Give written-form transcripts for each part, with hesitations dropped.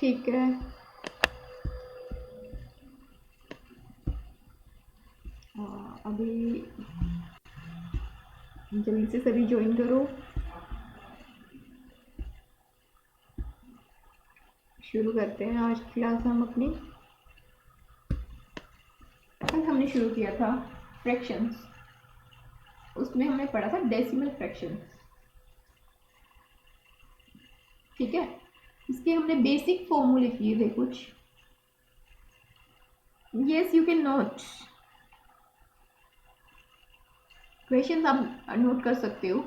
ठीक है, अभी जल्दी से सभी ज्वाइन करो। शुरू करते हैं आज की क्लास हम अपनी। कल हमने शुरू किया था फ्रैक्शंस, उसमें हमने पढ़ा था डेसिमल फ्रैक्शंस। ठीक है, इसके हमने बेसिक फॉर्मूले किए थे कुछ। Yes, you can note question, आप नोट कर सकते हो।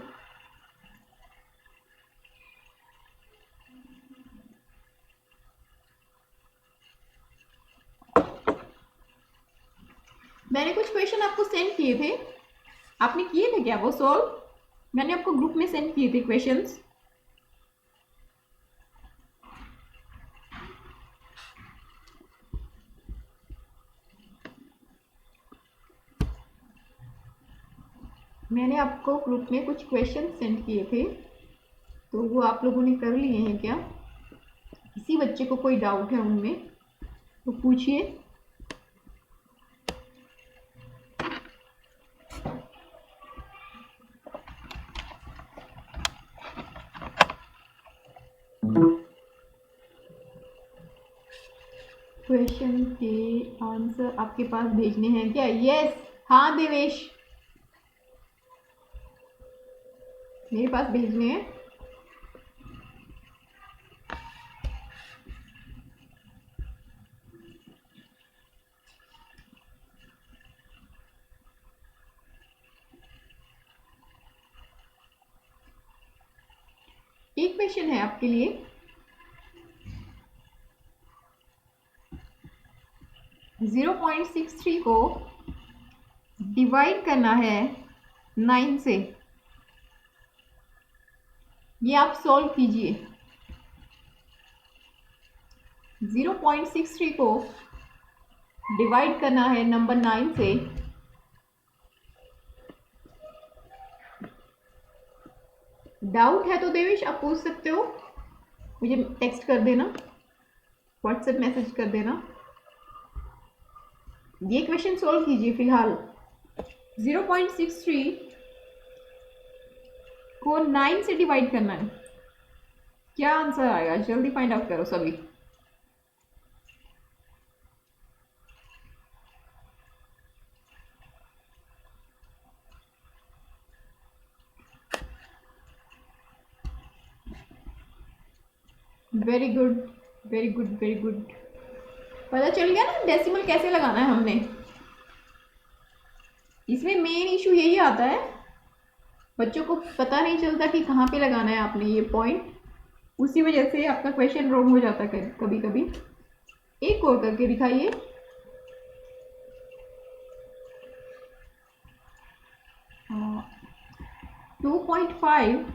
मैंने कुछ क्वेश्चन आपको सेंड किए थे, आपने किए थे क्या वो सॉल्व? मैंने आपको ग्रुप में सेंड किए थे क्वेश्चंस। मैंने आपको ग्रुप में कुछ क्वेश्चन सेंड किए थे, तो वो आप लोगों ने कर लिए हैं क्या? किसी बच्चे को कोई डाउट है उनमें तो पूछिए। क्वेश्चन के आंसर आपके पास भेजने हैं क्या? यस, हाँ देवेश, मेरे पास भेजने हैं। एक क्वेश्चन है आपके लिए, जीरो पॉइंट सिक्स थ्री को डिवाइड करना है 9 से। ये आप सॉल्व कीजिए। 0.63 को डिवाइड करना है नंबर 9 से। डाउट है तो देवेश आप पूछ सकते हो, मुझे टेक्स्ट कर देना, व्हाट्सएप मैसेज कर देना। ये क्वेश्चन सॉल्व कीजिए फिलहाल। 0.63 को 9 से डिवाइड करना है, क्या आंसर आएगा? जल्दी फाइंड आउट करो सभी। Very good, very good, very good. पता चल गया ना डेसिमल कैसे लगाना है हमने। इसमें मेन इशू यही आता है, बच्चों को पता नहीं चलता कि कहाँ पे लगाना है आपने ये पॉइंट, उसी वजह से आपका क्वेश्चन रॉन्ग हो जाता है कभी कभी। एक और करके दिखाइए। हाँ, 2.5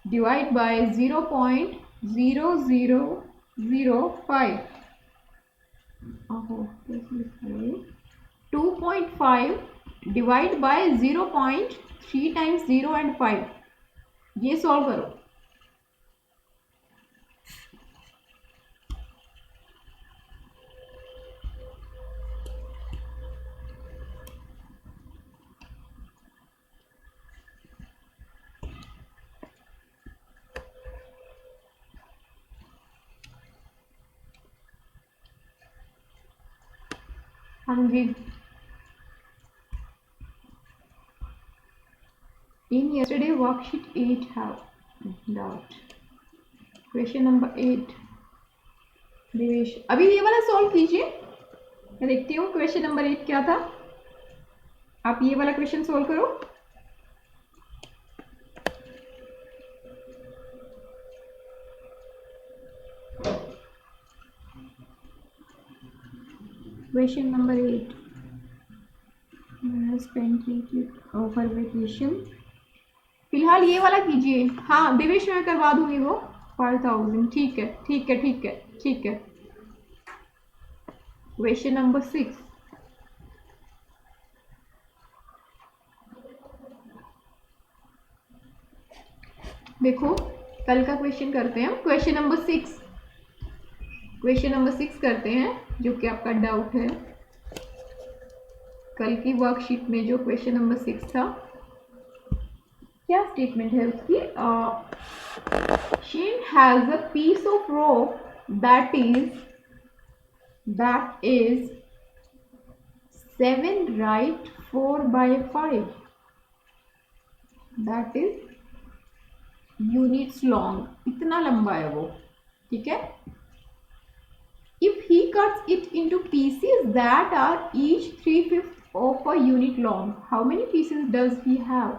divide by 0.0005। 2.5 divide by 0.3 times 0 and 5, ये सॉल्व करो। हाँ जी, in yesterday worksheet 8 have doubt, question number 8। Devesh अभी ये वाला सॉल्व कीजिए, मैं देखती हूँ क्वेश्चन नंबर 8 क्या था। आप ये वाला क्वेश्चन सॉल्व करो। Question number 8, offer vacation. फिलहाल ये वाला कीजिए। हाँ देवेश, मैं करवा दूंगी वो 5000। ठीक है, ठीक है, ठीक है, ठीक है। क्वेश्चन नंबर 6, देखो कल का क्वेश्चन करते हैं हम। क्वेश्चन नंबर 6, क्वेश्चन नंबर 6 करते हैं, जो कि आपका डाउट है कल की वर्कशीट में जो क्वेश्चन नंबर 6 था। क्या स्टेटमेंट है उसकी? She has a piece of rope that is 7 right 4 by 5, that is units long, इतना लंबा है वो, ठीक है। If he cuts it into pieces that are each 3/5 of a unit long, how many pieces does he have?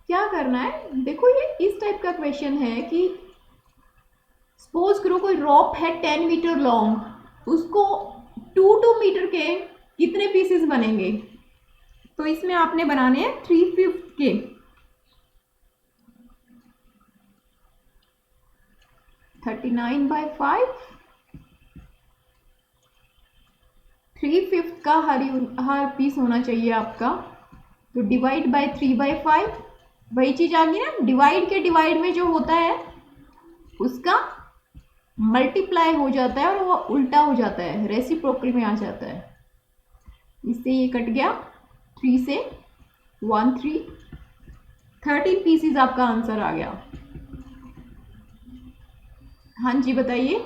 क्या करना है, देखो ये इस टाइप का क्वेश्चन है कि सपोज करो कोई रॉप है 10 मीटर लॉन्ग, उसको 2 मीटर के कितने पीसेस बनेंगे? तो इसमें आपने बनाने हैं 3/5 के। 39/5, 3/5 का हर पीस होना चाहिए आपका, तो डिवाइड बाय 3/5, वही चीज आ गई ना, डिवाइड के डिवाइड में जो होता है उसका मल्टीप्लाई हो जाता है और वो उल्टा हो जाता है, रेसिप्रोकल में आ जाता है। इससे ये कट गया, 3 से 1 3, 13 पीसीज आपका आंसर आ गया। हाँ जी बताइए,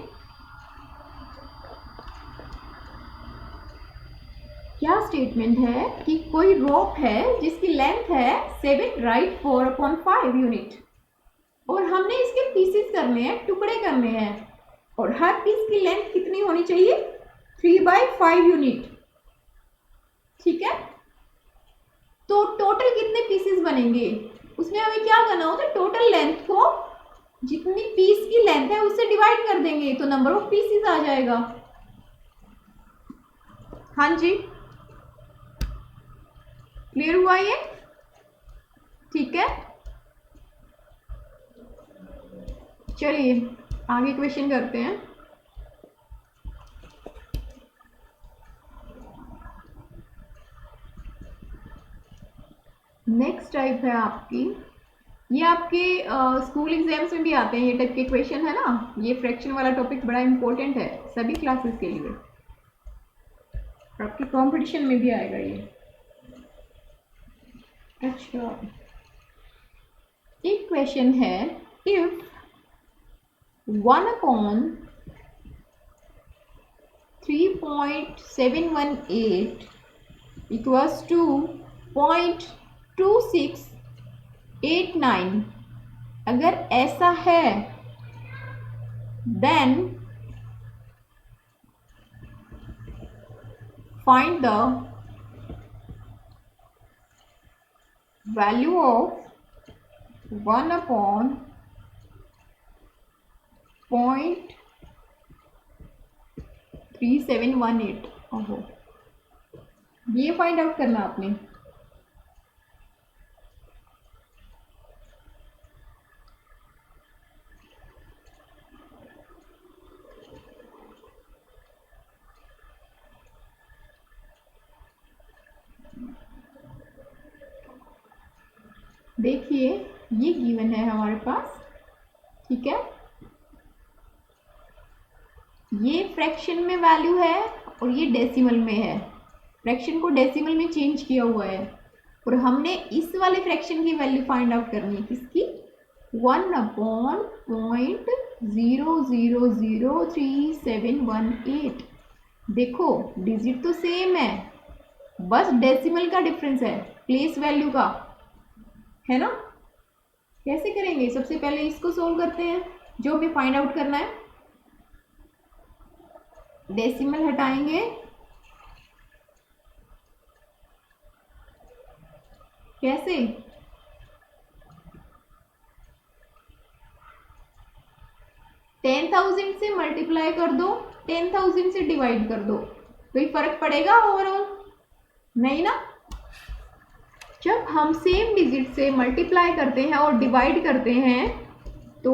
क्या स्टेटमेंट है कि कोई रोप है जिसकी लेंथ है 7 right 4/5 यूनिट, और हमने इसके पीसेस करने हैं, टुकड़े करने हैं, और हर पीस की लेंथ कितनी होनी चाहिए? 3/5 यूनिट, ठीक है। तो टोटल कितने पीसेस बनेंगे? उसमें हमें क्या करना होता है, टोटल लेंथ को जितनी पीस की लेंथ है उससे डिवाइड कर देंगे तो नंबर ऑफ पीसेस आ जाएगा। हाँ जी, क्लियर हुआ ये? ठीक है, चलिए आगे क्वेश्चन करते हैं। नेक्स्ट टाइप है आपकी, ये आपके स्कूल एग्जाम्स में भी आते हैं ये टाइप के क्वेश्चन, है ना। ये फ्रैक्शन वाला टॉपिक बड़ा इंपॉर्टेंट है सभी क्लासेस के लिए, आपके कंपटीशन में भी आएगा ये। अच्छा, एक क्वेश्चन है, इफ 1/3.718 इक्वल्स टू 0.2689, अगर ऐसा है then find the value of 1/0.3718। ओहो, ये फाइंड आउट करना आपने। देखिए ये गिवन है हमारे पास, ठीक है। ये फ्रैक्शन में वैल्यू है और ये डेसिमल में है, फ्रैक्शन को डेसिमल में चेंज किया हुआ है, और हमने इस वाले फ्रैक्शन की वैल्यू फाइंड आउट करनी है, किसकी? 1/0003718। देखो डिजिट तो सेम है, बस डेसिमल का डिफरेंस है, प्लेस वैल्यू का, है ना। कैसे करेंगे? सबसे पहले इसको सोल्व करते हैं, जो हमें फाइंड आउट करना है। डेसिमल हटाएंगे, कैसे? 10,000 से मल्टीप्लाई कर दो, 10,000 से डिवाइड कर दो, कोई फर्क पड़ेगा ओवरऑल? नहीं ना। जब हम सेम डिजिट से मल्टीप्लाई करते हैं और डिवाइड करते हैं तो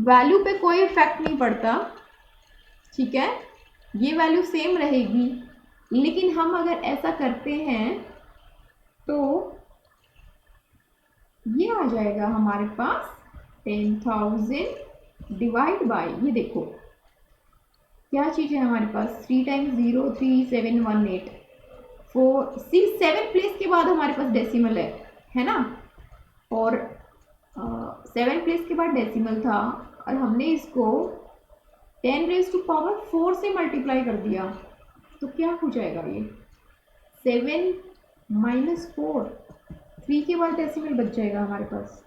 वैल्यू पे कोई इफेक्ट नहीं पड़ता, ठीक है, ये वैल्यू सेम रहेगी। लेकिन हम अगर ऐसा करते हैं तो ये आ जाएगा हमारे पास 10,000 डिवाइड बाय, ये देखो क्या चीज़ है हमारे पास, 3 टाइम्स 0 3 7 1 8 4 6 7 प्लेस के बाद हमारे पास डेसिमल है ना। और 7 प्लेस के बाद डेसिमल था और हमने इसको 10⁻⁴ से मल्टीप्लाई कर दिया, तो क्या हो जाएगा ये 7 - 4, 3 के बाद डेसिमल बच जाएगा हमारे पास।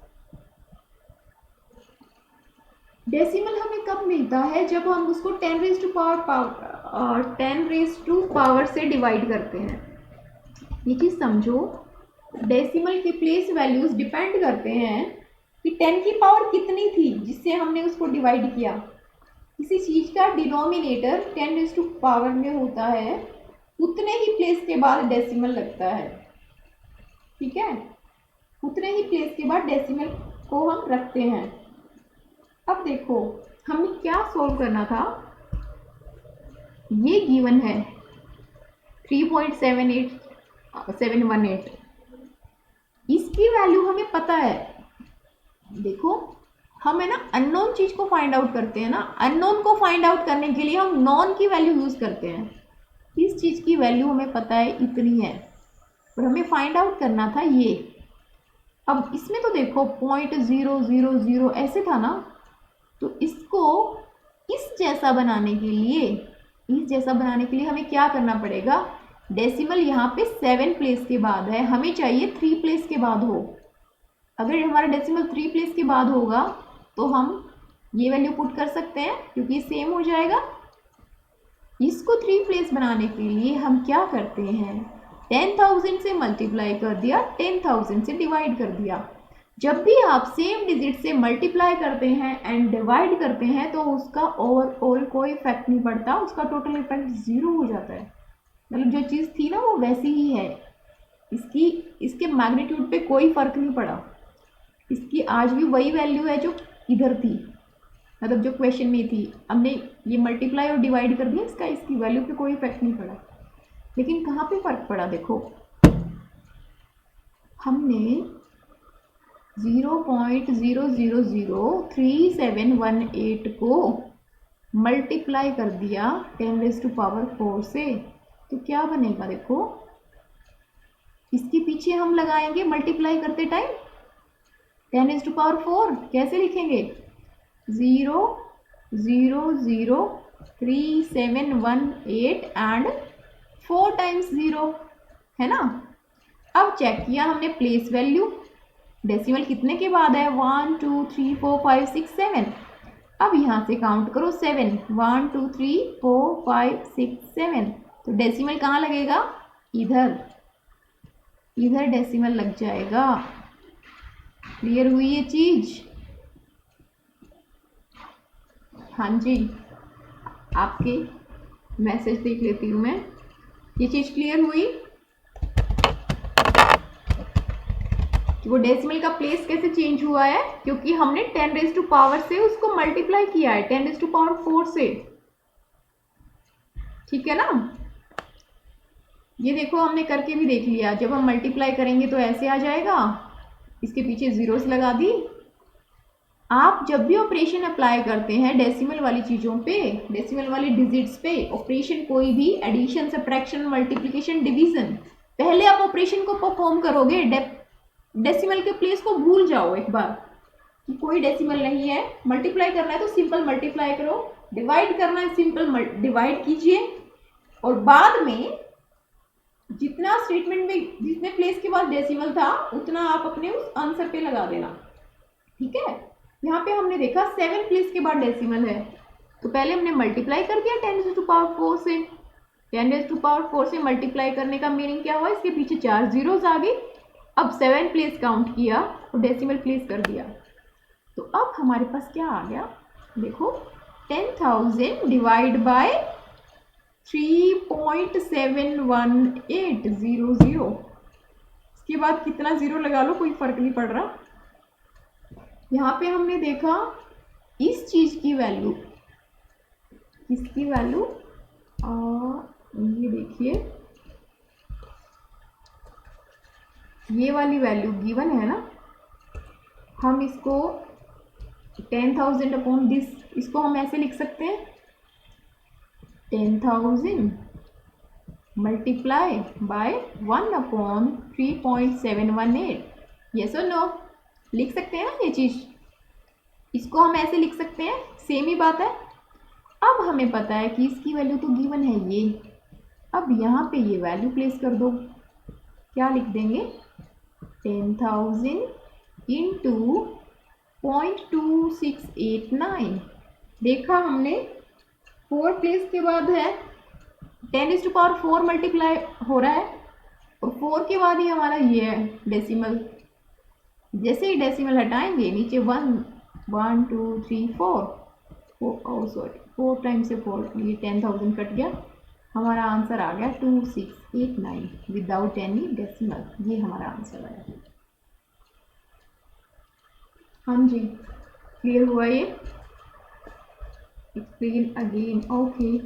डेसिमल हमें कब मिलता है, जब हम उसको 10⁻⁴ से डिवाइड करते हैं। ये चीज़ समझो, डेसिमल की प्लेस वैल्यूज डिपेंड करते हैं कि 10 की पावर कितनी थी जिससे हमने उसको डिवाइड किया। किसी चीज़ का डिनोमिनेटर 10⁻⁴ में होता है, उतने ही प्लेस के बाद डेसिमल लगता है, ठीक है, उतने ही प्लेस के बाद डेसिमल को हम रखते हैं। अब देखो हमें क्या सोल्व करना था, ये गिवन है 3.78718, इसकी वैल्यू हमें पता है। देखो हम है ना अननोन चीज को फाइंड आउट करते हैं ना, अननोन को फाइंड आउट करने के लिए हम नॉन की वैल्यू यूज करते हैं। इस चीज की वैल्यू हमें पता है इतनी है और हमें फाइंड आउट करना था ये। अब इसमें तो देखो 0.000 ऐसे था ना, तो इसको इस जैसा बनाने के लिए हमें क्या करना पड़ेगा, डेसिमल यहाँ पे 7 प्लेस के बाद है, हमें चाहिए 3 प्लेस के बाद हो। अगर हमारा डेसिमल 3 प्लेस के बाद होगा तो हम ये वैल्यू पुट कर सकते हैं क्योंकि सेम हो जाएगा। इसको 3 प्लेस बनाने के लिए हम क्या करते हैं, 10,000 से मल्टीप्लाई कर दिया, 10,000 से डिवाइड कर दिया। जब भी आप सेम डिजिट से मल्टीप्लाई करते हैं एंड डिवाइड करते हैं तो उसका ओवरऑल कोई इफेक्ट नहीं पड़ता, उसका टोटल इफेक्ट 0 हो जाता है। मतलब जो चीज़ थी ना वो वैसी ही है, इसके मैग्नीट्यूड पे कोई फर्क नहीं पड़ा, इसकी आज भी वही वैल्यू है जो इधर थी, मतलब जो क्वेश्चन में थी। हमने ये मल्टीप्लाई और डिवाइड कर दिया, इसकी वैल्यू पे कोई इफेक्ट नहीं पड़ा। लेकिन कहाँ पे फर्क पड़ा, देखो हमने 0.0003718 को मल्टीप्लाई कर दिया 10⁻⁴ से, तो क्या बनेगा, देखो इसके पीछे हम लगाएंगे मल्टीप्लाई करते टाइम 10⁻⁴, कैसे लिखेंगे, 0.0003718 एंड 4 टाइम्स 0, है ना। अब चेक किया हमने प्लेस वैल्यू, डेसिमल कितने के बाद है, 1 2 3 4 5 6 7। अब यहाँ से काउंट करो 7, 1 2 3 4 5 6 7, तो डेसिमल कहाँ लगेगा, इधर डेसिमल लग जाएगा। क्लियर हुई ये चीज, हाँ जी, आपके मैसेज देख लेती हूँ मैं, ये चीज क्लियर हुई कि वो डेसिमल का प्लेस कैसे चेंज हुआ है, क्योंकि हमने 10⁻⁴ से उसको मल्टीप्लाई किया है 10⁻⁴ से, ठीक है ना। ये देखो हमने करके भी देख लिया, जब हम मल्टीप्लाई करेंगे तो ऐसे आ जाएगा, इसके पीछे जीरोस लगा दी। आप जब भी ऑपरेशन अप्लाई करते हैं डेसिमल वाली चीज़ों पे, डेसिमल वाली डिजिट्स पे, ऑपरेशन कोई भी एडिशन, सब्ट्रैक्शन, मल्टीप्लिकेशन, डिवीजन, पहले आप ऑपरेशन को परफॉर्म करोगे, डेसिमल के प्लेस को भूल जाओ एक बार कि कोई डेसिमल नहीं है। मल्टीप्लाई करना है तो सिंपल मल्टीप्लाई करो, डिवाइड करना है सिंपल डिवाइड कीजिए, और बाद में जितना स्टेटमेंट में जितने प्लेस के बाद डेसिमल था उतना आप अपने उस आंसर पे लगा देना, ठीक है। यहाँ पे हमने देखा 7 प्लेस के बाद डेसिमल है, तो पहले हमने मल्टीप्लाई कर दिया 10⁻⁴ से, 10⁻⁴ से मल्टीप्लाई करने का मीनिंग क्या हुआ, इसके पीछे 4 जीरोस आ गई। अब 7 प्लेस काउंट किया और डेसिमल प्लेस कर दिया, तो अब हमारे पास क्या आ गया, देखो 10,000 डिवाइड बाय 3.71800, इसके बाद कितना जीरो लगा लो कोई फर्क नहीं पड़ रहा। यहाँ पे हमने देखा इस चीज की वैल्यू, इसकी वैल्यू ये देखिए ये वाली वैल्यू गिवन है ना, हम इसको 10,000 अपॉन दिस, इसको हम ऐसे लिख सकते हैं 10,000 मल्टीप्लाई बाय 1/3.718। यस और नो? लिख सकते हैं ना ये चीज़, इसको हम ऐसे लिख सकते हैं, सेम ही बात है। अब हमें पता है कि इसकी वैल्यू तो गिवन है ये, अब यहाँ पे ये वैल्यू प्लेस कर दो। क्या लिख देंगे? 10,000 इंटू 0.2689। देखा हमने, 4 प्लेस के बाद है, 10⁴ मल्टीप्लाई हो रहा है और 4 के बाद ही हमारा ये है डेसिमल। जैसे ही डेसिमल हटाएंगे नीचे 1 1 2 3 4 सॉरी 4 टाइम से 4, ये 10,000 कट गया, हमारा आंसर आ गया 2689 विदाउट एनी डेसिमल। ये हमारा आंसर आया। हाँ जी, क्लियर हुआ ये? Explain again. ओके,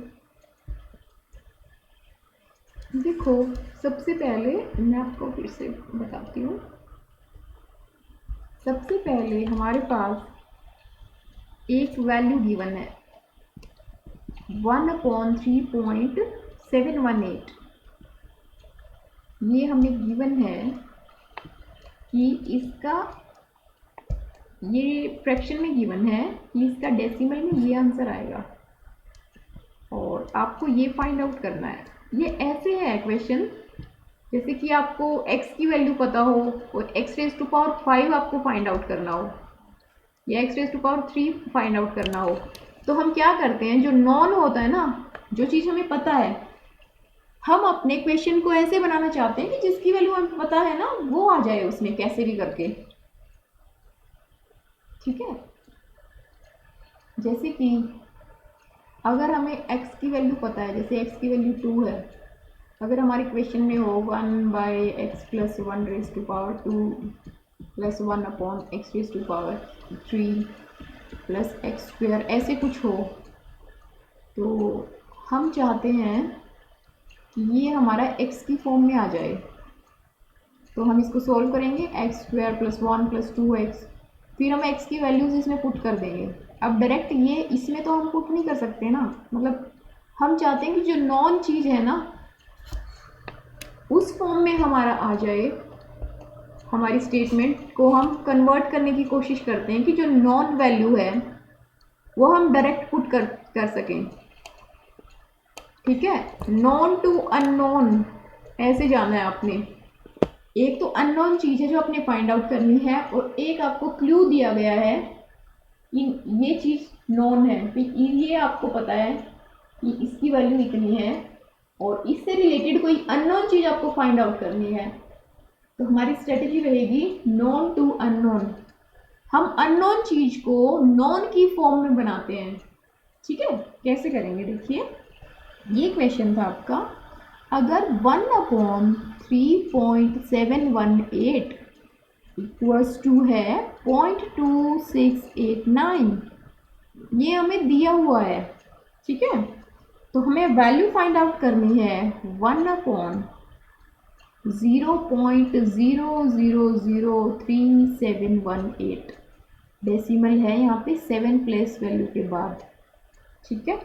देखो सबसे पहले मैं आपको फिर से बताती हूँ। सबसे पहले हमारे पास एक वैल्यू गिवन है 1/3.718। ये हमें गिवन है कि इसका, ये फ्रैक्शन में गिवन है कि इसका डेसिमल में ये आंसर आएगा और आपको ये फाइंड आउट करना है। ये ऐसे है क्वेश्चन जैसे कि आपको x की वैल्यू पता हो और x⁵ आपको फाइंड आउट करना हो या x⁵ फाइंड आउट करना हो, तो हम क्या करते हैं, जो नॉन होता है ना, जो चीज़ हमें पता है, हम अपने क्वेश्चन को ऐसे बनाना चाहते हैं कि जिसकी वैल्यू हमें पता है ना वो आ जाए उसमें कैसे भी करके। ठीक है, जैसे कि अगर हमें x की वैल्यू पता है, जैसे x की वैल्यू 2 है, अगर हमारे क्वेश्चन में हो 1/x + 1⁵2 + 1/x⁵3 + x², ऐसे कुछ हो, तो हम चाहते हैं कि ये हमारा x की फॉर्म में आ जाए, तो हम इसको सोल्व करेंगे। x² + 1 + 2x, फिर हम x की वैल्यूज इसमें पुट कर देंगे। अब डायरेक्ट ये इसमें तो हम पुट नहीं कर सकते ना, मतलब हम चाहते हैं कि जो नॉन चीज़ है ना उस फॉर्म में हमारा आ जाए। हमारी स्टेटमेंट को हम कन्वर्ट करने की कोशिश करते हैं कि जो नॉन वैल्यू है वो हम डायरेक्ट पुट कर सकें। ठीक है, नॉन टू अननोन ऐसे जाना है आपने। एक तो अननोन चीज़ है जो आपने फाइंड आउट करनी है और एक आपको क्लू दिया गया है कि ये चीज़ नॉन है, फिर ये आपको पता है कि इसकी वैल्यू इतनी है और इससे रिलेटेड कोई अननोन चीज़ आपको फाइंड आउट करनी है। तो हमारी स्ट्रेटेजी रहेगी नॉन टू अननोन। हम अननोन चीज़ को नॉन की फॉर्म में बनाते हैं। ठीक है, कैसे करेंगे देखिए, ये क्वेश्चन था आपका, अगर 1/3.718 इक्वल्स टू है 0.2689, ये हमें दिया हुआ है। ठीक है, तो हमें वैल्यू फाइंड आउट करनी है 1/0.000378। डेसिमल है यहाँ पे 7 प्लेस वैल्यू के बाद। ठीक है,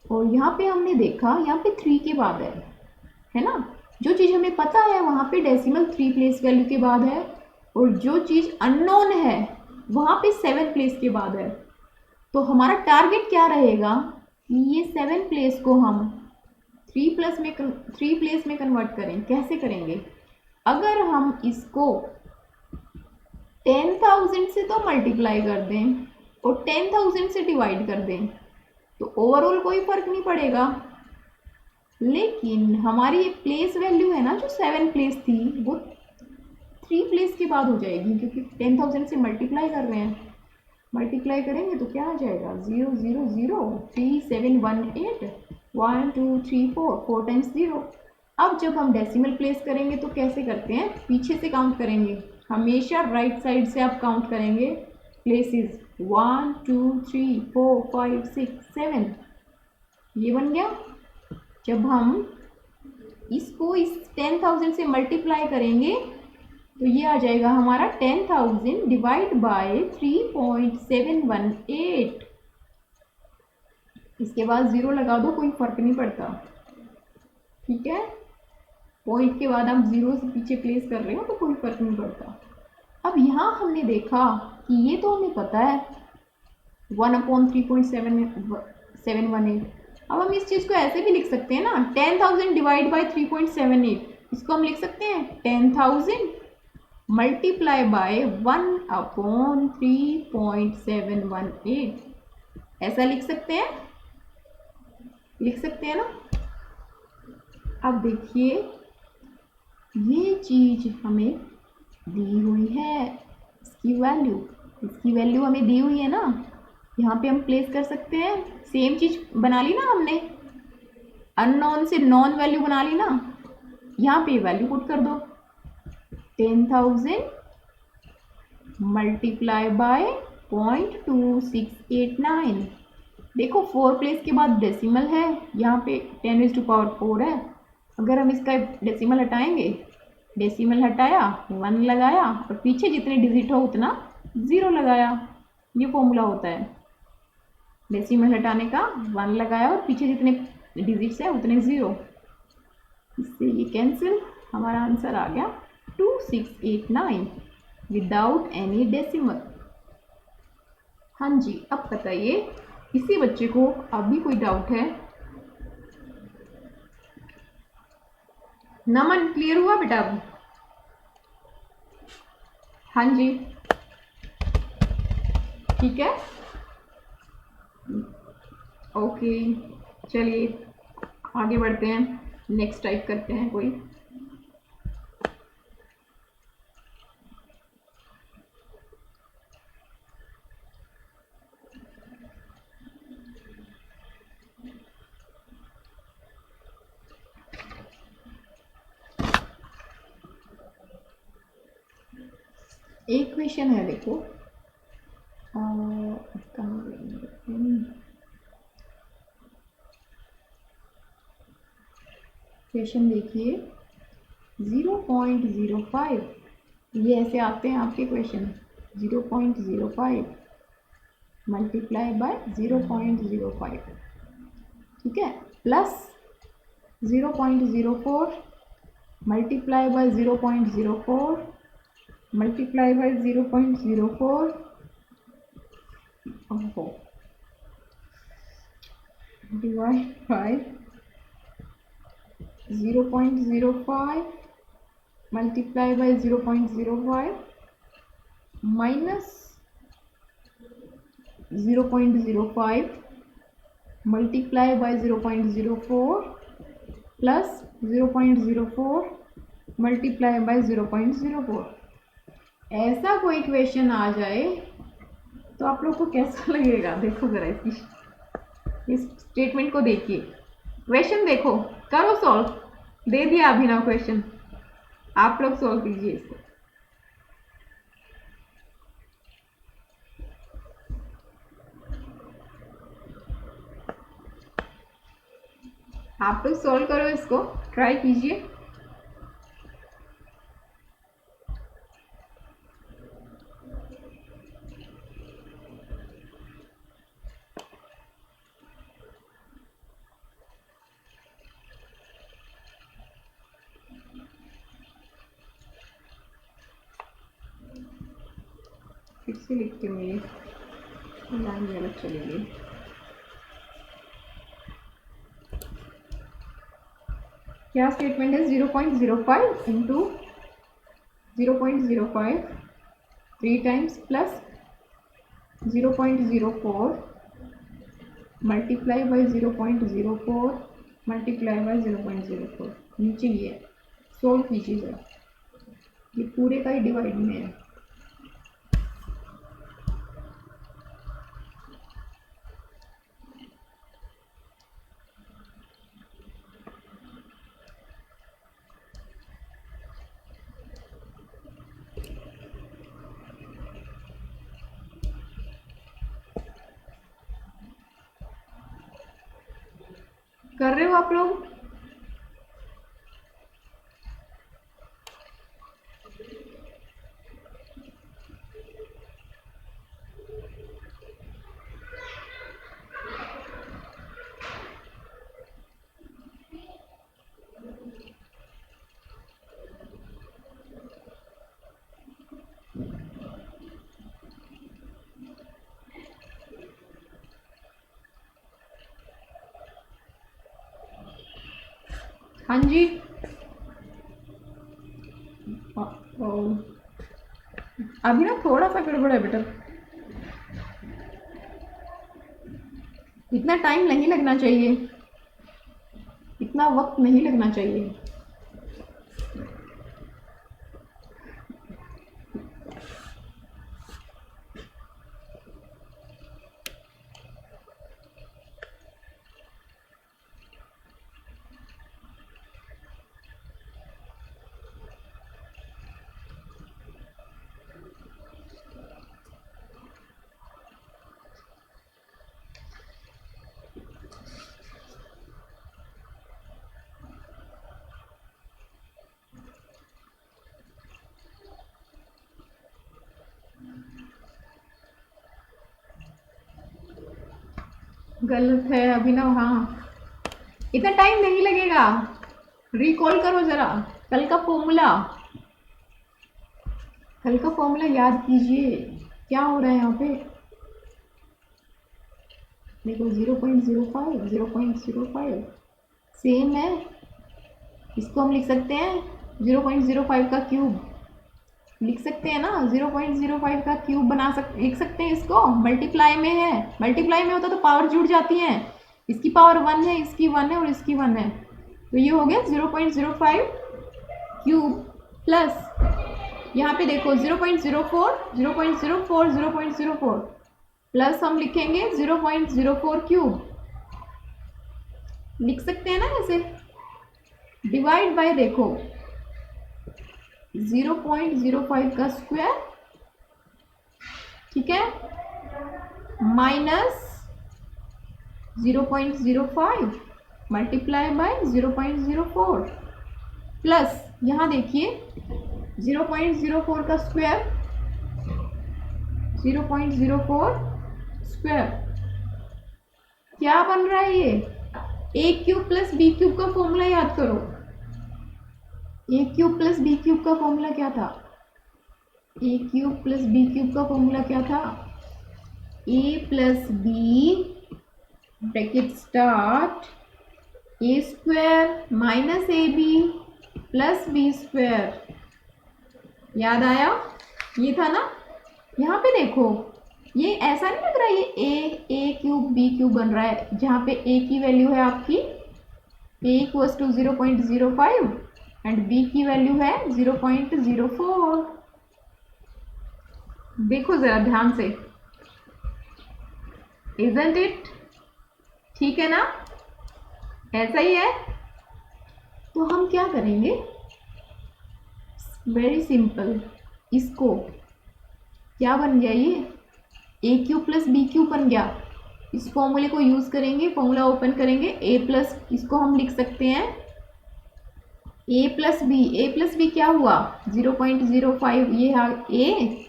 और यहाँ पे हमने देखा यहाँ पे 3 के बाद है ना, जो चीज़ हमें पता है वहाँ पे डेसिमल 3 प्लेस वैल्यू के बाद है और जो चीज़ अननोन है वहाँ पे 7 प्लेस के बाद है। तो हमारा टारगेट क्या रहेगा कि ये 7 प्लेस को हम 3 प्लेस में कन्वर्ट करें। कैसे करेंगे, अगर हम इसको 10,000 से तो मल्टीप्लाई कर दें और 10,000 से डिवाइड कर दें तो ओवरऑल कोई फर्क नहीं पड़ेगा, लेकिन हमारी एक प्लेस वैल्यू है ना जो 7 प्लेस थी वो 3 प्लेस के बाद हो जाएगी, क्योंकि 10,000 से मल्टीप्लाई कर रहे हैं। मल्टीप्लाई करेंगे तो क्या आ जाएगा, 0 0 0 3 7 1 8 1 2 3 4 टाइम्स 0। अब जब हम डेसिमल प्लेस करेंगे तो कैसे करते हैं, पीछे से काउंट करेंगे, हमेशा राइट साइड से आप काउंट करेंगे प्लेसेस, 1 2 3 4 5 6 7, ये बन गया। जब हम इसको इस 10,000 से मल्टीप्लाई करेंगे तो ये आ जाएगा हमारा 10,000 डिवाइड बाय 3.718। इसके बाद ज़ीरो लगा दो, कोई फ़र्क नहीं पड़ता। ठीक है, पॉइंट के बाद आप ज़ीरो से पीछे प्लेस कर रहे हो तो कोई फ़र्क नहीं पड़ता। अब यहाँ हमने देखा कि ये तो हमें पता है 1/3.718। अब हम इस चीज़ को ऐसे भी लिख सकते हैं ना, 10,000 डिवाइड बाई 3.78। इसको हम लिख सकते हैं 10,000 मल्टीप्लाई बाय 1/3.718। ऐसा लिख सकते हैं, लिख सकते हैं ना। अब देखिए ये चीज़ हमें दी हुई है, इसकी वैल्यू हमें दी हुई है ना, यहाँ पे हम प्लेस कर सकते हैं। सेम चीज़ बना ली ना हमने, अननोन से नॉन वैल्यू बना ली ना, यहाँ पे वैल्यू पुट कर दो 10,000 मल्टीप्लाई बाय 0.2689। देखो 4 प्लेस के बाद डेसिमल है, यहाँ पे 10⁴ है। अगर हम इसका डेसिमल हटाएंगे, डेसिमल हटाया 1 लगाया और पीछे जितने डिजिट हो उतना 0 लगाया, ये फॉर्मूला होता है। डेसिमल हटाने का 1 लगाया और पीछे जितने डिजिट्स है उतने 0। इससे ये कैंसिल, हमारा आंसर आ गया 2689 विदाउट एनी डेसिमल। हाँ जी, अब बताइए इसी बच्चे को अभी कोई डाउट है? नमन क्लियर हुआ बेटा अभी? हाँ जी, ठीक है, ओके। चलिए आगे बढ़ते हैं, नेक्स्ट टाइप करते हैं कोई। एक क्वेश्चन है, देखो क्वेश्चन देखिए 0.05, ये ऐसे आते हैं आपके क्वेश्चन। 0.05 मल्टीप्लाई बाय 0.05, ठीक है, plus 0.04 multiply by 0.04 multiply by 0.04 divide by 0.05 multiply bye 0.05 minus 0.05 multiply by 0.04 plus 0.04 multiply by 0.04। ऐसा कोई क्वेश्चन आ जाए तो आप लोग को कैसा लगेगा? देखो जरा इस स्टेटमेंट को देखिए, क्वेश्चन देखो, करो सॉल्व। दे दिया अभिनव क्वेश्चन, आप लोग सॉल्व कीजिए इसको। आप लोग सॉल्व करो इसको, ट्राई कीजिए। फिर से लिखते हुए लाइन गलत चली गई। क्या स्टेटमेंट है? 0.05 into 0.05 3 times plus 0.04 multiply by 0.04 multiply by 0.04। नीचे ये है, सोल्व कीजिए जरा, ये पूरे का ही डिवाइड में है। कर रहे हो आप लोग? हाँ जी। अभी ना थोड़ा सा गड़बड़ है बेटा, इतना टाइम नहीं लगना चाहिए, इतना वक्त नहीं लगना चाहिए। गलत है अभिनव। हाँ, इतना टाइम नहीं लगेगा, रिकॉल करो जरा कल का फॉर्मूला, कल का फॉर्मूला याद कीजिए। क्या हो रहा है यहाँ पे, देखो 0.05 0.05 सेम है, इसको हम लिख सकते हैं 0.05 का क्यूब, लिख सकते हैं ना, 0.05 का क्यूब लिख सकते हैं इसको। मल्टीप्लाई में है, मल्टीप्लाई में होता तो पावर जुड़ जाती है, इसकी पावर 1 है, इसकी 1 है और इसकी 1 है, तो ये हो गया 0.05 क्यूब प्लस यहाँ पे देखो 0.04 0.04 0.04 प्लस हम लिखेंगे 0.04 क्यूब, लिख सकते हैं ना ऐसे, डिवाइड बाय देखो 0.05 का स्क्वायर, ठीक है, माइनस 0.05 मल्टीप्लाई बाय 0.04 प्लस यहाँ देखिए 0.04 का स्क्वायर, 0.04 स्क्वायर, क्या बन रहा है ये, A cube plus B cube का फॉर्मूला याद करो, A cube plus B cube का फॉर्मूला क्या था, A cube plus B cube का फॉर्मूला क्या था, A plus B bracket start A square minus A B plus B square, याद आया, ये था ना। यहाँ पे देखो ये ऐसा नहीं लग रहा है ये ए क्यूब बी क्यूब बन रहा है, जहाँ पे ए की वैल्यू है आपकी ए इक्वल्स टू 0.05 एंड बी की वैल्यू है 0.04, देखो जरा ध्यान से, इजंट इट, ठीक है ना, ऐसा ही है। तो हम क्या करेंगे, वेरी सिंपल, इसको क्या बन गया ये A cube plus B cube बन गया, इस फॉर्मूले को यूज करेंगे, फॉर्मूला ओपन करेंगे, ए प्लस, इसको हम लिख सकते हैं ए प्लस बी क्या हुआ 0.05, ये ए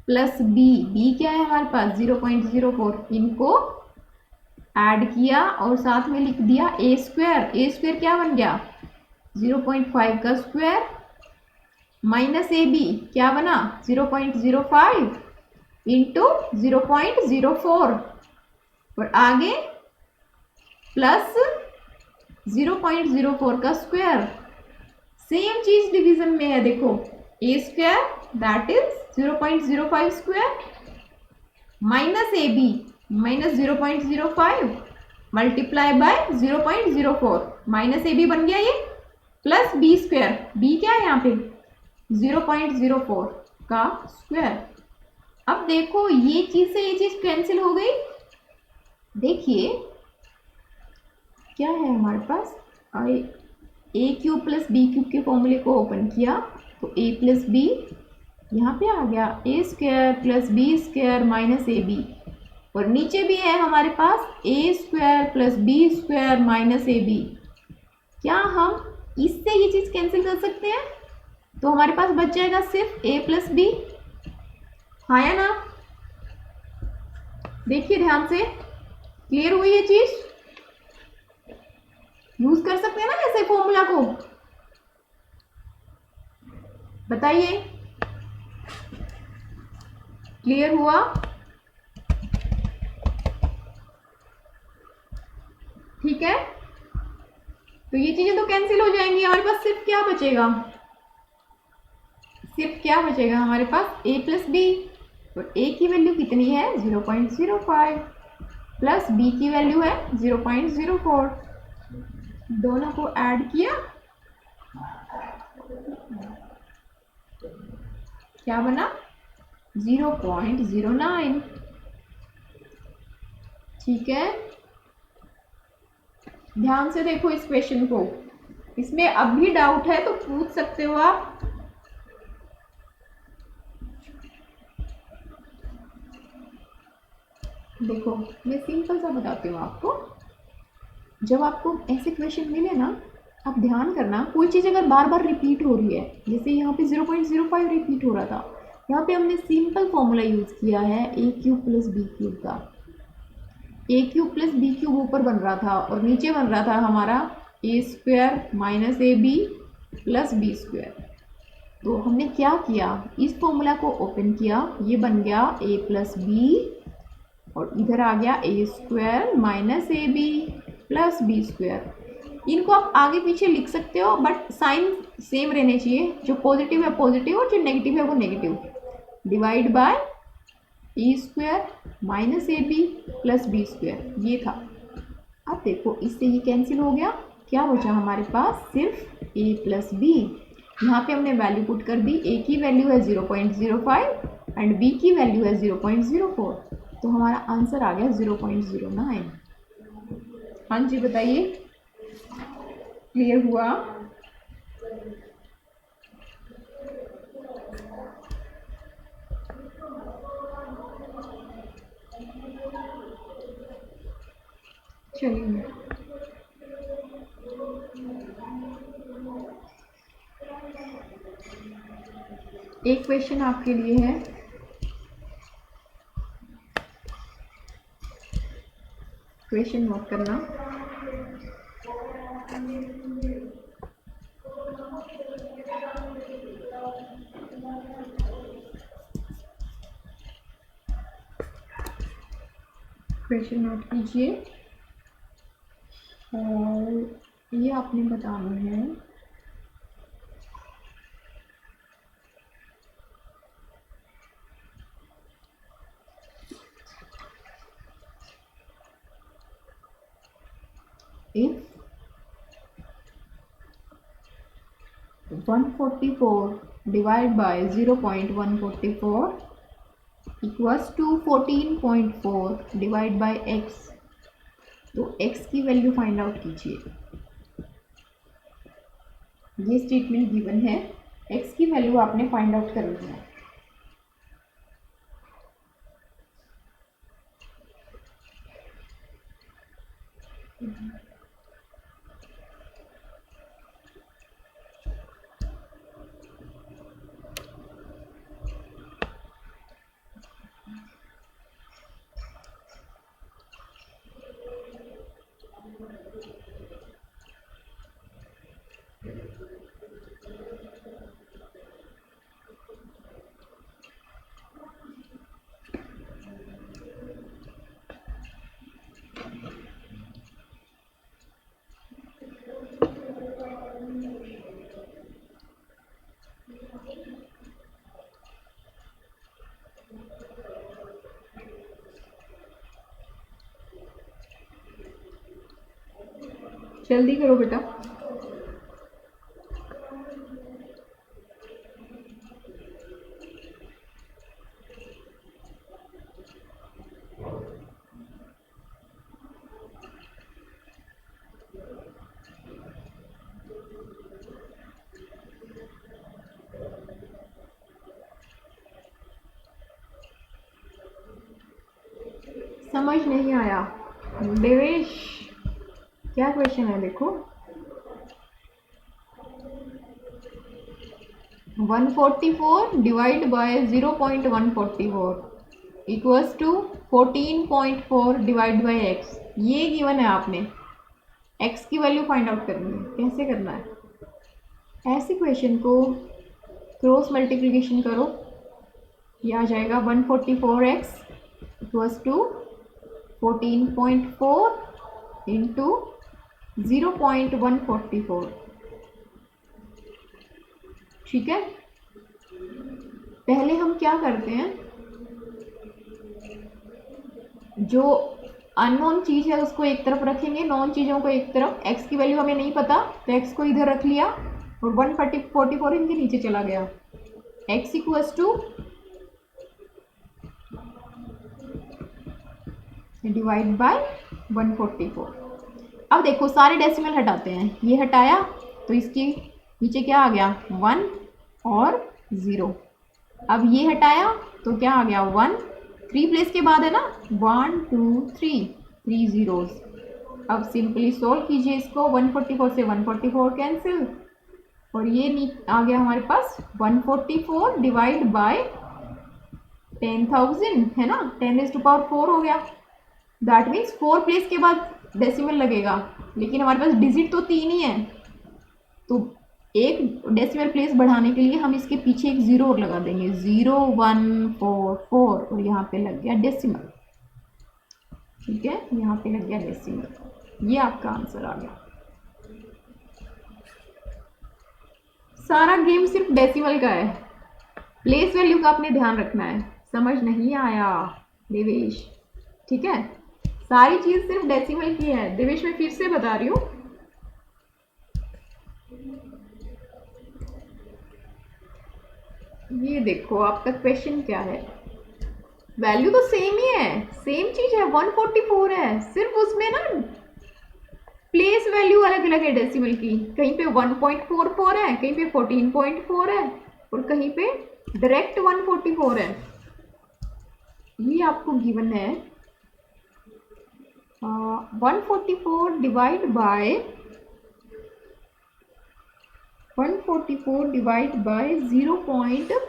प्लस बी क्या है हमारे पास 0.04, इनको ऐड किया और साथ में लिख दिया ए स्क्वायर क्या बन गया 0.5 का स्क्वायर माइनस ए बी क्या बना 0.05 इंटू 0.04 और आगे प्लस 0.04 का स्क्वायर, सेम चीज डिवीजन में है, देखो A square that is 0.05 square minus A B minus 0.05 multiply by 0.04, minus A B बन गया ये, प्लस बी स्क्वायर, बी क्या है यहाँ पे 0.04 का स्क्वायर। अब देखो ये चीज से ये चीज कैंसिल हो गई, देखिए क्या है हमारे पास, ए क्यूब प्लस बी क्यूब के फॉर्मूले को ओपन किया तो ए प्लस बी यहाँ पे आ गया A square plus B square minus A B, और नीचे भी है हमारे पास A square plus B square minus A B, क्या हम इससे ये चीज कैंसिल कर सकते हैं, तो हमारे पास बच जाएगा सिर्फ ए प्लस बी, हाँ या ना, देखिए ध्यान से, क्लियर हुई ये चीज, यूज कर सकते हैं ना ऐसे फॉर्मूला को, बताइए क्लियर हुआ, ठीक है। तो ये चीजें तो कैंसिल हो जाएंगी, हमारे पास सिर्फ क्या बचेगा, सिर्फ क्या बचेगा हमारे पास a प्लस बी। और a की वैल्यू कितनी है 0.05 प्लस b की वैल्यू है 0.04, दोनों को ऐड किया, क्या बना 0.09। ठीक है, ध्यान से देखो इस क्वेश्चन को, इसमें अब भी डाउट है तो पूछ सकते हो आप। देखो मैं सिंपल सा बताती हूँ आपको, जब आपको ऐसे क्वेश्चन मिले ना, आप ध्यान करना, कोई चीज़ अगर बार बार रिपीट हो रही है, जैसे यहाँ पे 0.05 रिपीट हो रहा था, यहाँ पे हमने सिंपल फॉर्मूला यूज़ किया है ए क्यूब प्लस बी क्यूब का। ए क्यूब प्लस बी क्यूब ऊपर बन रहा था और नीचे बन रहा था हमारा A square minus A B plus B square. तो हमने क्या किया, इस फॉर्मूला को ओपन किया, ये बन गया ए प्लस बी और इधर आ गया A square minus A B plus B square. इनको आप आगे पीछे लिख सकते हो बट साइन सेम रहने चाहिए, जो पॉजिटिव है पॉजिटिव और जो नेगेटिव है वो negative. Divide by a square minus A B plus B square, ये था। अब देखो इससे ये कैंसिल हो गया, क्या बचा हमारे पास सिर्फ a प्लस बी। यहाँ पे हमने वैल्यू पुट कर दी, a की वैल्यू है 0.05 एंड b की वैल्यू है 0.04, तो हमारा आंसर आ गया 0.09। हाँ जी बताइए, क्लियर हुआ? चलिए एक क्वेश्चन आपके लिए है, क्वेश्चन नोट करना। क्वेश्चन नोट कीजिए और ये आपने बताना है if 144 divided by 0.144 equals to 14.4 divide by x, तो x की वैल्यू फाइंड आउट कीजिए। ये स्टेटमेंट गिवन है, x की वैल्यू आपने फाइंड आउट करनी है। जल्दी करो बेटा। समझ नहीं आया देवेश, क्या क्वेश्चन है? देखो 144 divide by 0.144 equals to 14.4 divide by x, ये गिवन है। आपने x की वैल्यू फाइंड आउट करनी है। कैसे करना है? ऐसे क्वेश्चन को क्रॉस मल्टीप्लिकेशन करो, ये आ जाएगा 144x इक्वल्स टू 14.4 इंटू 0.144। ठीक है, पहले हम क्या करते हैं, जो अननोन चीज है उसको एक तरफ रखेंगे, नॉन चीजों को एक तरफ। x की वैल्यू हमें नहीं पता तो x को इधर रख लिया और 144 इनके नीचे चला गया। x equals to divide by 144। अब देखो सारे डेसिमल हटाते हैं, ये हटाया तो इसके नीचे क्या आ गया 1 और 0। अब ये हटाया तो क्या आ गया 1, 3 प्लेस के बाद है ना, 1 2 3, 3 zeros। अब सिंपली सोल्व कीजिए इसको, 144 से 144 कैंसिल और ये आ गया हमारे पास 144 डिवाइड बाय 10,000 है ना, 10⁴ हो गया। दैट मीन्स 4 प्लेस के बाद डेसिमल लगेगा, लेकिन हमारे पास डिजिट तो 3 ही है, तो एक डेसिमल प्लेस बढ़ाने के लिए हम इसके पीछे एक 0 और लगा देंगे, 0144 और यहाँ पे लग गया डेसिमल। ठीक है, यहाँ पे लग गया डेसिमल। ये आपका आंसर आ गया। सारा गेम सिर्फ डेसिमल का है, प्लेस वैल्यू का आपने ध्यान रखना है। समझ नहीं आया देवेश? ठीक है, सारी चीज सिर्फ डेसिमल की है। देवेश मैं फिर से बता रही हूँ, ये देखो आपका क्वेश्चन क्या है, वैल्यू तो सेम ही है, सेम चीज है, 144 है, सिर्फ उसमें ना प्लेस वैल्यू अलग अलग है डेसिमल की। कहीं पे 1.44 है, कहीं पे 14.4 है और कहीं पे डायरेक्ट 144 है। ये आपको गिवन है 144 डिवाइड बाय 0.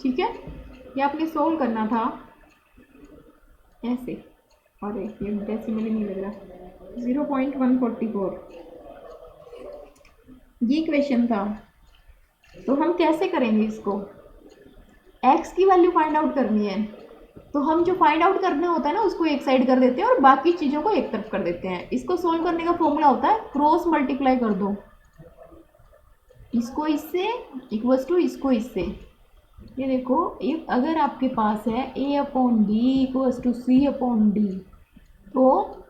ठीक है, ये आपने सोल्व करना था ऐसे, और एक ये डेसिमल ही नहीं लग रहा, 0.144 ये क्वेश्चन था। तो हम कैसे करेंगे इसको, x की वैल्यू फाइंड आउट करनी है, तो हम जो फाइंड आउट करना होता है ना उसको एक साइड कर देते हैं और बाकी चीज़ों को एक तरफ कर देते हैं। इसको सोल्व करने का फॉर्मूला होता है क्रॉस मल्टीप्लाई कर दो, इसको इससे इक्वल्स टू इसको इससे। ये देखो, एक अगर आपके पास है a/d इक्वल्स टू c/d, तो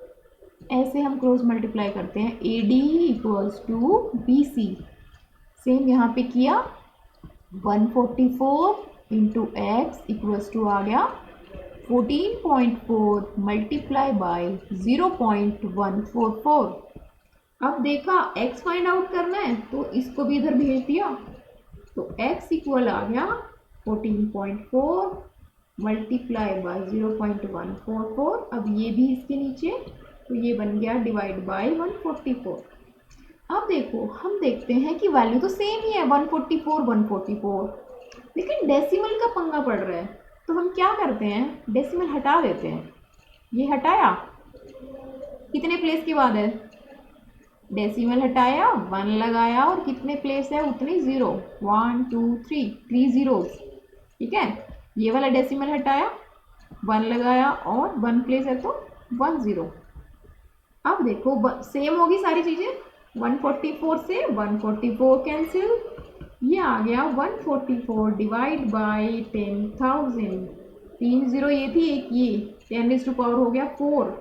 ऐसे हम क्रॉस मल्टीप्लाई करते हैं, AD equals to BC। Same यहाँ पे किया, 144 इंटू एक्स इक्वल्स टू आ गया 14.4 मल्टीप्लाई बाय 0.144। अब देखा x फाइंड आउट करना है तो इसको भी इधर भेज दिया, तो x इक्वल आ गया 14.4 मल्टीप्लाई बाय 0.144। अब ये भी इसके नीचे, तो ये बन गया डिवाइड बाय 144। अब देखो, हम देखते हैं कि वैल्यू तो सेम ही है 144, लेकिन डेसिमल का पंगा पड़ रहा है, तो हम क्या करते हैं, डेसिमल हटा देते हैं। ये हटाया, कितने प्लेस के बाद है, डेसिमल हटाया, 1 लगाया और कितने प्लेस है उतने 0, 1 2 3, 3 zeros। ठीक है, ये वाला डेसिमल हटाया, 1 लगाया और 1 प्लेस है तो 1 0। अब देखो सेम होगी सारी चीज़ें, 144 से 144 कैंसिल, ये आ गया 144 डिवाइड बाय 10,000, 3 0 ये थी, एक ये 10⁴ हो गया 4।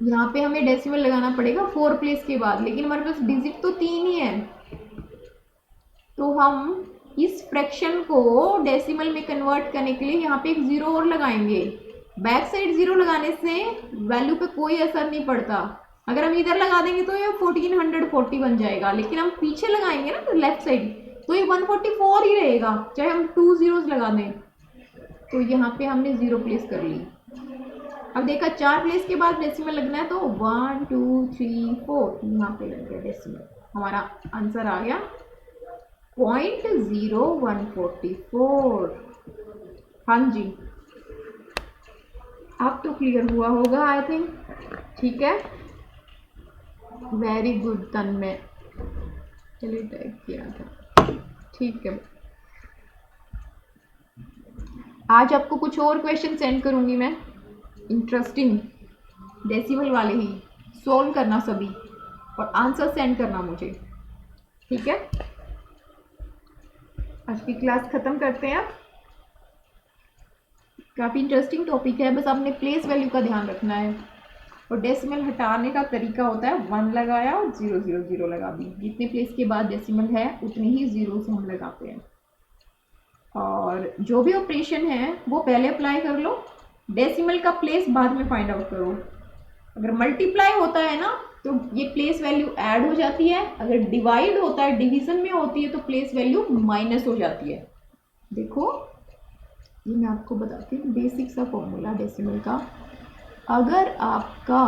यहाँ पे हमें डेसिमल लगाना पड़ेगा 4 प्लेस के बाद, लेकिन हमारे पास डिजिट तो 3 ही है, तो हम इस फ्रैक्शन को डेसिमल में कन्वर्ट करने के लिए यहाँ पे एक 0 और लगाएंगे। बैक साइड 0 लगाने से वैल्यू पे कोई असर नहीं पड़ता, अगर हम इधर लगा देंगे तो ये 1440 बन जाएगा, लेकिन हम पीछे लगाएंगे ना तो लेफ्ट साइड, तो ये 144 ही रहेगा, चाहे हम 2 zeros लगा दें। तो यहाँ पे हमने 0 प्लेस कर ली। अब देखा 4 प्लेस के बाद डेसिमल लगना है, तो 1 2 3 4 यहाँ पे लग गया डेसिमल, हमारा आंसर आ गया 0.0144। हाँ जी, अब तो क्लियर हुआ होगा आई थिंक। ठीक है, वेरी गुड तन्मय, चलिए टाइप किया था। ठीक है, आज आपको कुछ और क्वेश्चन सेंड करूंगी मैं, इंटरेस्टिंग, डेसिमल वाले ही, सॉल्व करना सभी और आंसर सेंड करना मुझे, ठीक है। आज की क्लास खत्म करते हैं। काफ़ी इंटरेस्टिंग टॉपिक है, बस आपने प्लेस वैल्यू का ध्यान रखना है। और डेसिमल हटाने का तरीका होता है 1 लगाया और 0 0 0 लगा दी, जितने प्लेस के बाद डेसिमल है उतने ही जीरो से हम लगाते हैं। और जो भी ऑपरेशन है वो पहले अप्लाई कर लो, डेसिमल का प्लेस बाद में फाइंड आउट करो। अगर मल्टीप्लाई होता है ना तो ये प्लेस वैल्यू ऐड हो जाती है, अगर डिवाइड होता है, डिवीजन में होती है, तो प्लेस वैल्यू माइनस हो जाती है। देखो ये मैं आपको बताती हूँ, बेसिक सा फॉर्मूला डेसिमल का। अगर आपका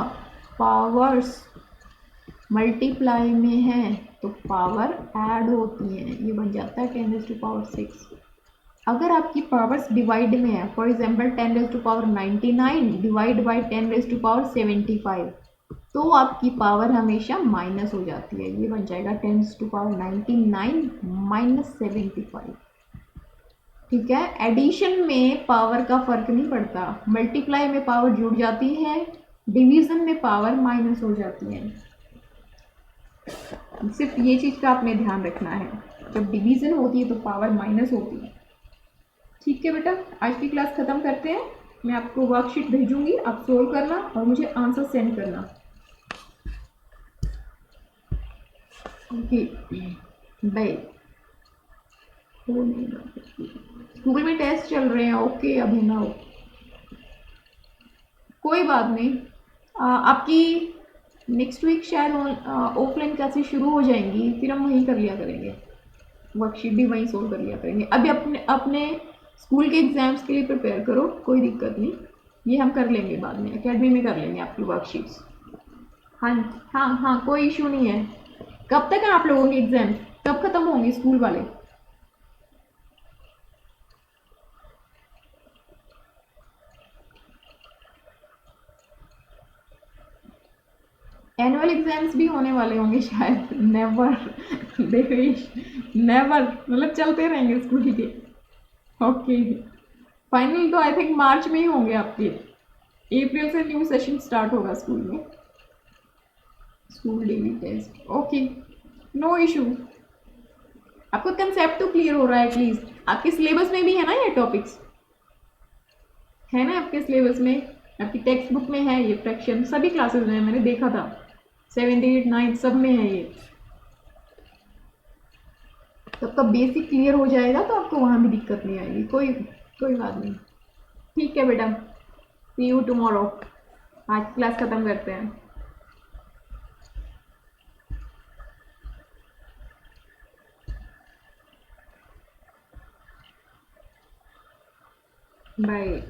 पावर्स मल्टीप्लाई में है तो पावर ऐड होती है, ये बन जाता है 10⁻⁶। अगर आपकी पावर्स डिवाइड में है, फॉर एग्जांपल 10⁻99 डिवाइड बाई 10⁻75, तो आपकी पावर हमेशा माइनस हो जाती है, ये बन जाएगा 10⁻99 - 75। ठीक है, एडिशन में पावर का फर्क नहीं पड़ता, मल्टीप्लाई में पावर जुड़ जाती है, डिवीजन में पावर माइनस हो जाती है। सिर्फ ये चीज का आपने ध्यान रखना है, जब डिवीजन होती है तो पावर माइनस होती है। ठीक है बेटा, आज की क्लास खत्म करते हैं। मैं आपको वर्कशीट भेजूंगी, आप सोल्व करना और मुझे आंसर सेंड करना। Okay bye. गूगल में टेस्ट चल रहे हैं, ओके अभिनव, कोई बात नहीं। आपकी नेक्स्ट वीक शायद ऑफलाइन क्लासेस शुरू हो जाएंगी, फिर हम वहीं कर लिया करेंगे, वर्कशीट भी वहीं सोल्व कर लिया करेंगे। अभी अपने अपने स्कूल के एग्जाम्स के लिए प्रिपेयर करो, कोई दिक्कत नहीं, ये हम कर लेंगे बाद में, एकेडमी में कर लेंगे आपकी वर्कशीट्स। हाँ हाँ हाँ, कोई इशू नहीं है। कब तक है आप लोगों के एग्जाम, कब खत्म होंगे स्कूल वाले? एनुअल एग्जाम्स भी होने वाले होंगे शायद। नेवर देवेश, नेवर, मतलब चलते रहेंगे स्कूल के। ओके, फाइनल तो आई थिंक मार्च में ही होंगे आपके, अप्रैल से न्यू सेशन स्टार्ट होगा स्कूल में, school daily test. Okay, no issue. आपको कंसेप्ट तो क्लियर हो रहा है एटलीस्ट, आपके सिलेबस में भी है ना ये टॉपिक्स, है ना आपके सिलेबस में, आपकी टेक्स्ट बुक में है ये फ्रैक्शन, सभी क्लासेस में मैंने देखा था, 7th 8th 9th सब में है ये। तब तो बेसिक क्लियर हो जाएगा तो आपको वहाँ भी दिक्कत नहीं आएगी, कोई कोई बात नहीं। ठीक है बेटा, सी यू टुमारो। आज क्लास खत्म करते हैं। बाय।